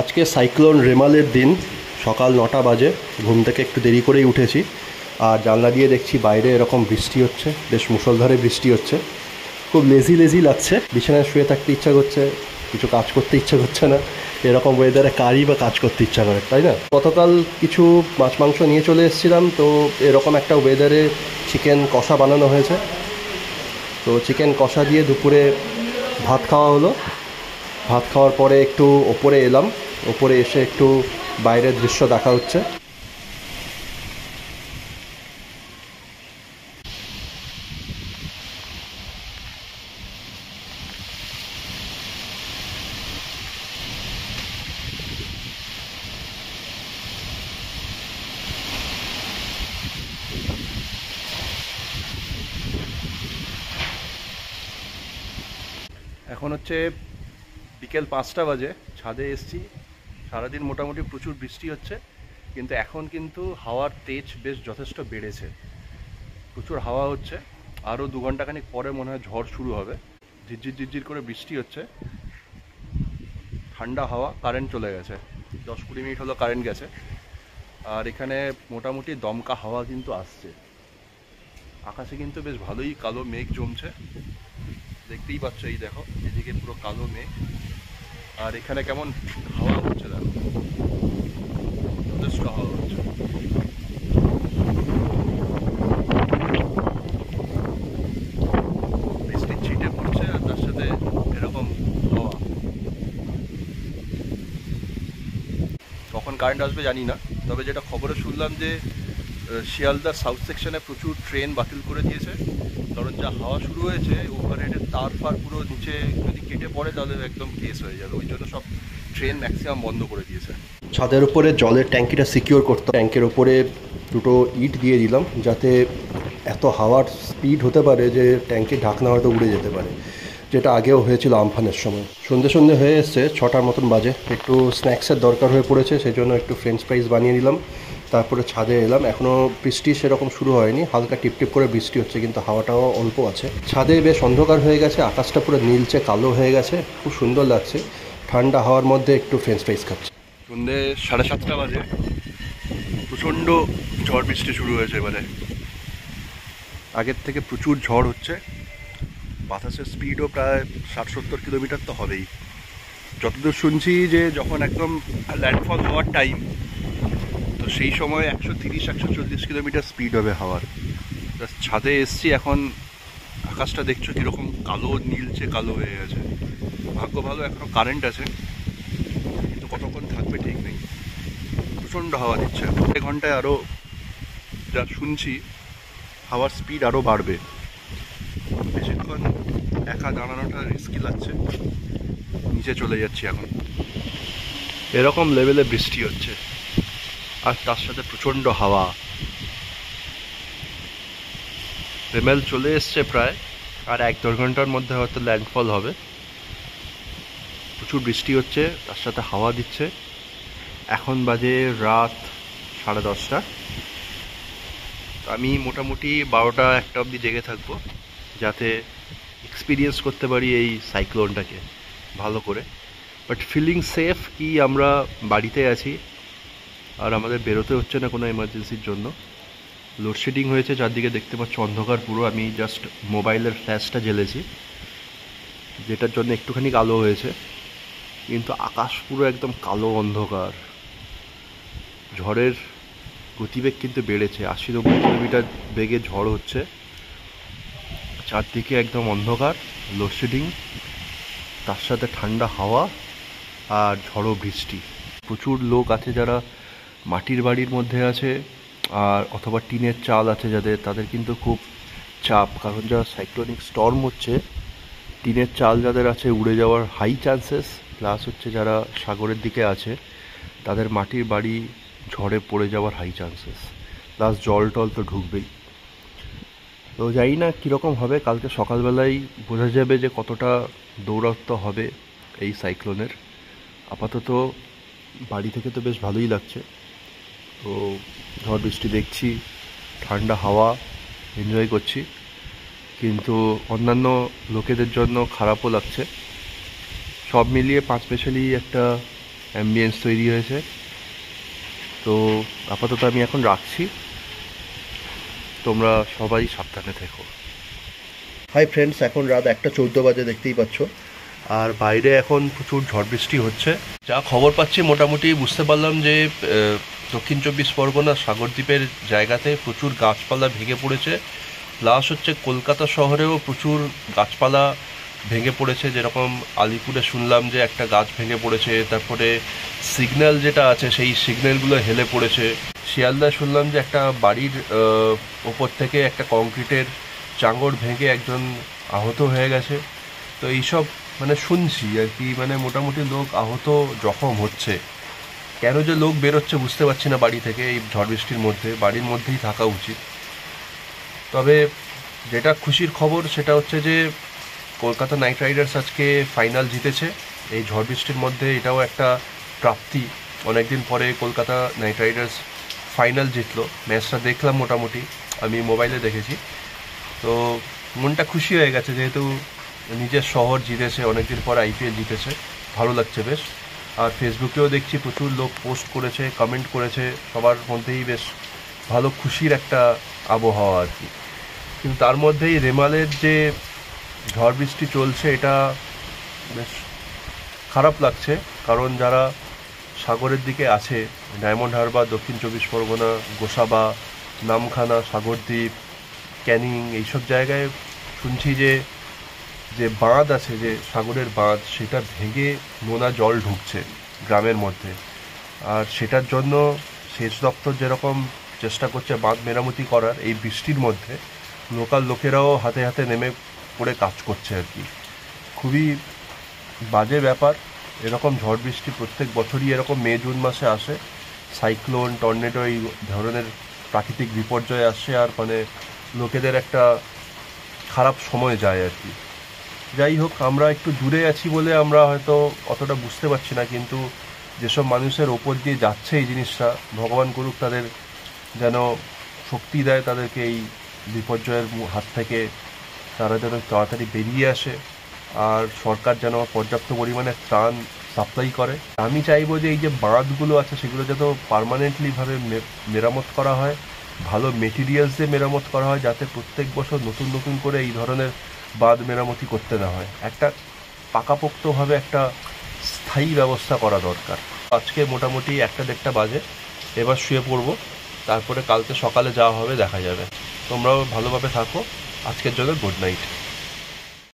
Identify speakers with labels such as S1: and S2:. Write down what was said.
S1: আজকে সাইক্লোন রেমালের দিন। সকাল 9টা বাজে, ঘুম থেকে একটু দেরি করেই উঠেছি। আর জানলা দিয়ে দেখছি বাইরে এরকম বৃষ্টি হচ্ছে, বেশ মুষলধারে বৃষ্টি হচ্ছে। খুব লেজি লেজি লাগছে, বিছানায় শুয়ে থাকতে ইচ্ছা করছে, কিছু কাজ করতে ইচ্ছা করছে না। এরকম ওয়েদারে কারই বা কাজ করতে ইচ্ছা করে, তাই না? গতকাল কিছু মাছ মাংস নিয়ে চলে এসেছিলাম, তো এরকম একটা ওয়েদারে চিকেন কষা বানানো হয়েছে। তো চিকেন কষা দিয়ে দুপুরে ভাত খাওয়া হলো। ভাত খাওয়ার পরে একটু ওপরে এলাম, ওপরে এসে একটু বাইরের দৃশ্য দেখা হচ্ছে। এখন হচ্ছে বিকেল 5টা বাজে, ছাদে এসছি। সারাদিন মোটামুটি প্রচুর বৃষ্টি হচ্ছে, কিন্তু এখন কিন্তু হাওয়ার তেজ বেশ যথেষ্ট বেড়েছে। প্রচুর হাওয়া হচ্ছে। আরও 2 ঘন্টা খানিক পরে মনে হয় ঝড় শুরু হবে। ঝিরঝির ঝিরঝির করে বৃষ্টি হচ্ছে, ঠান্ডা হাওয়া। কারেন্ট চলে গেছে, 10-20 মিনিট হলো কারেন্ট গেছে। আর এখানে মোটামুটি দমকা হাওয়া কিন্তু আসছে। আকাশে কিন্তু বেশ ভালোই কালো মেঘ জমছে, দেখতেই পাচ্ছ। এই দেখো, এদিকে পুরো কালো মেঘ। আর এখানে কেমন হাওয়া হচ্ছে দেখো, যথেষ্ট হাওয়া হচ্ছে। বৃষ্টির ছিটে পড়ছে আর তার সাথে এরকম হাওয়া। কখন কারেন্ট আসবে জানি না, তবে যেটা খবরে শুনলাম যে শিয়ালদার সাউথ সেকশনে প্রচুর ট্রেন বাতিল করে দিয়েছে। কারণ যা হাওয়া শুরু হয়েছে, ওভারহেডের তার ফার পুরো নিচে যদি কেটে পড়ে তাহলে একদম কেস হয়ে যাবে। ওই জন্য সব ট্রেন ম্যাক্সিমাম বন্ধ করে দিয়েছে। ছাদের উপরে জলের ট্যাঙ্কিটা সিকিউর করতে, ট্যাঙ্কের উপরে দুটো ইট দিয়ে দিলাম, যাতে এত হাওয়ার স্পিড হতে পারে যে ট্যাঙ্কির ঢাকনা হয়তো উড়ে যেতে পারে, যেটা আগেও হয়েছিল আমফানের সময়। সন্ধে সন্ধে হয়ে এসছে, 6টার মতন বাজে। একটু স্ন্যাক্সের দরকার হয়ে পড়েছে, সেই জন্য একটু ফ্রেঞ্চ ফ্রাইজ বানিয়ে নিলাম। তারপরে ছাদে এলাম। এখনও বৃষ্টি সেরকম শুরু হয়নি, হালকা টিপটিপ করে বৃষ্টি হচ্ছে, কিন্তু হাওয়াটাও অল্প আছে। ছাদে বেশ অন্ধকার হয়ে গেছে, আকাশটা পুরো নীলচে কালো হয়ে গেছে, খুব সুন্দর লাগছে। ঠান্ডা হাওয়ার মধ্যে একটু ফ্রেঞ্চ ফ্রাইজ খাচ্ছি। সন্ধ্যে 7:30 বাজে, প্রচণ্ড ঝড় বৃষ্টি শুরু হয়েছে এবারে। আগের থেকে প্রচুর ঝড় হচ্ছে, বাতাসের স্পিডও প্রায় 60-70 কিলোমিটার তো হবেই। যতদূর শুনছি যে যখন একদম ল্যান্ডফল হওয়ার টাইম, তো সেই সময় 130-140 কিলোমিটার স্পিড হবে হাওয়ার। ছাদে এসছি এখন, আকাশটা দেখছো কীরকম কালো, নীলচে কালো হয়ে গেছে। ভাগ্য ভালো এখনও কারেন্ট আছে, কিন্তু কতক্ষণ থাকবে ঠিক নেই। প্রচণ্ড হাওয়া দিচ্ছে, এক ঘন্টায় আরও যা শুনছি হাওয়ার স্পিড আরও বাড়বে। বেশিক্ষণ একা দাঁড়ানোটা রিস্কি লাগছে, নিচে চলে যাচ্ছি এখন। এরকম লেভেলে বৃষ্টি হচ্ছে, আর তার সাথে প্রচণ্ড হাওয়া। রেমেল চলে এসছে প্রায়, আর 1-2 ঘন্টার মধ্যে হয়তো ল্যান্ডফল হবে। প্রচুর বৃষ্টি হচ্ছে, তার সাথে হাওয়া দিচ্ছে। এখন বাজে রাত 10:30। আমি মোটামুটি 12টা-1টা অবধি জেগে থাকবো, যাতে এক্সপিরিয়েন্স করতে পারি এই সাইক্লোনটাকে ভালো করে। বাট ফিলিং সেফ কি আমরা বাড়িতে আছি, আর আমাদের বেরোতে হচ্ছে না কোনো এমার্জেন্সির জন্য। লোডশেডিং হয়েছে, চারদিকে দেখতে পাচ্ছ অন্ধকার পুরো। আমি জাস্ট মোবাইলের ফ্ল্যাশটা জ্বেলেছি, যেটার জন্য একটুখানি কালো হয়েছে, কিন্তু আকাশ পুরো একদম কালো অন্ধকার। ঝড়ের গতিবেগ কিন্তু বেড়েছে, 80-90 কিলোমিটার বেগে ঝড় হচ্ছে। চারদিকে একদম অন্ধকার, লোডশেডিং, তার সাথে ঠান্ডা হাওয়া আর ঝড়ো বৃষ্টি। প্রচুর লোক আছে যারা মাটির বাড়ির মধ্যে আছে, আর অথবা টিনের চাল আছে যাদের, তাদের কিন্তু খুব চাপ। কারণ যা সাইক্লোনিক স্টর্ম হচ্ছে, টিনের চাল যাদের আছে উড়ে যাওয়ার হাই চান্সেস। প্লাস হচ্ছে যারা সাগরের দিকে আছে, তাদের মাটির বাড়ি ঝড়ে পড়ে যাওয়ার হাই চান্সেস। প্লাস জল টল তো ঢুকবেই। তো জানি না কীরকম হবে, কালকে সকালবেলায় বোঝা যাবে যে কতটা দৌরাত্ম্য হবে এই সাইক্লোনের। আপাতত বাড়ি থেকে তো বেশ ভালোই লাগছে। তো ঝড় বৃষ্টি দেখছি, ঠান্ডা হাওয়া এনজয় করছি, কিন্তু অন্যান্য লোকেদের জন্য খারাপও লাগছে। সব মিলিয়ে পাঁচমেশালি একটা অ্যাম্বিয়েন্স তৈরি হয়েছে। তো আপাতত আমি এখন রাখছি, তোমরা সবাই সাবধানে থেকো। হাই ফ্রেন্ডস, এখন রাত 1:14 বাজে, দেখতেই পাচ্ছ। আর বাইরে এখন প্রচুর ঝড় বৃষ্টি হচ্ছে। যা খবর পাচ্ছি মোটামুটি বুঝতে পারলাম যে দক্ষিণ 24 পরগনা সাগরদ্বীপের জায়গাতে প্রচুর গাছপালা ভেঙে পড়েছে। প্লাস হচ্ছে কলকাতা শহরেও প্রচুর গাছপালা ভেঙে পড়েছে। যেরকম আলিপুরে শুনলাম যে একটা গাছ ভেঙে পড়েছে, তারপরে সিগন্যাল যেটা আছে সেই সিগন্যালগুলো হেলে পড়েছে। শিয়ালদায় শুনলাম যে একটা বাড়ির ওপর থেকে একটা কংক্রিটের চাঙড় ভেঙে একজন আহত হয়ে গেছে। তো এইসব মানে শুনছি আর কি, মানে মোটামুটি লোক আহত জখম হচ্ছে। কেন যে লোক বেরোচ্ছে বুঝতে পারছি না বাড়ি থেকে এই ঝড় বৃষ্টির মধ্যে, বাড়ির মধ্যেই থাকা উচিত। তবে যেটা খুশির খবর সেটা হচ্ছে যে কলকাতা নাইট রাইডার্স আজকে ফাইনাল জিতেছে এই ঝড় বৃষ্টির মধ্যে। এটাও একটা প্রাপ্তি, অনেকদিন পরে কলকাতা নাইট রাইডার্স ফাইনাল জিতলো। ম্যাচটা দেখলাম, মোটামুটি আমি মোবাইলে দেখেছি। তো মনটা খুশি হয়ে গেছে, যেহেতু নিজের শহর জিতেছে, অনেকদিন পর আইপিএল জিতেছে, ভালো লাগছে বেশ। আর ফেসবুকেও দেখছি প্রচুর লোক পোস্ট করেছে, কমেন্ট করেছে, সবার মধ্যেই বেশ ভালো খুশির একটা আবহাওয়া আর কি। কিন্তু তার মধ্যেই রেমালের যে ঝড় বৃষ্টি চলছে এটা বেশ খারাপ লাগছে। কারণ যারা সাগরের দিকে আছে, ডায়মন্ড হারবার, দক্ষিণ 24 পরগনা, গোসাবা, নামখানা, সাগরদ্বীপ, ক্যানিং, এইসব জায়গায় শুনছি যে যে বাঁধ আছে, যে সাগরের বাঁধ, সেটা ভেঙে নোনা জল ঢুকছে গ্রামের মধ্যে। আর সেটার জন্য সেচ দপ্তর যেরকম চেষ্টা করছে বাঁধ মেরামতি করার, এই বৃষ্টির মধ্যে লোকাল লোকেরাও হাতে হাতে নেমে পড়ে কাজ করছে আর কি। খুবই বাজে ব্যাপার। এরকম ঝড় বৃষ্টি প্রত্যেক বছরই এরকম মে জুন মাসে আসে, সাইক্লোন, টর্নেডো, এই ধরনের প্রাকৃতিক বিপর্যয় আসে, আর মানে লোকেদের একটা খারাপ সময় যায় আর কি। যাই হোক, আমরা একটু দূরে আছি বলে আমরা হয়তো অতটা বুঝতে পারছি না, কিন্তু যেসব মানুষের ওপর দিয়ে যাচ্ছে এই জিনিসটা, ভগবান করুক তাদের যেন শক্তি দেয়, তাদেরকে এই বিপর্যয়ের হাত থেকে তারা যেন তাড়াতাড়ি বেরিয়ে আসে। আর সরকার যেন পর্যাপ্ত পরিমাণে ত্রাণ সাপ্লাই করে। আমি চাইবো যে এই যে বাঁধগুলো আছে সেগুলো যাতে পার্মানেন্টলিভাবে মেরামত করা হয়, ভালো মেটেরিয়ালস দিয়ে মেরামত করা হয়, যাতে প্রত্যেক বছর নতুন নতুন করে এই ধরনের বাঁধ মেরামতি করতে না হয়। একটা পাকাপোক্তভাবে একটা স্থায়ী ব্যবস্থা করা দরকার। আজকে মোটামুটি 1-1:30 বাজে, এবার শুয়ে পড়বো, তারপরে কালকে সকালে যাওয়া হবে, দেখা যাবে। তোমরাও ভালোভাবে থাকো। আজকের জন্য গুড নাইট।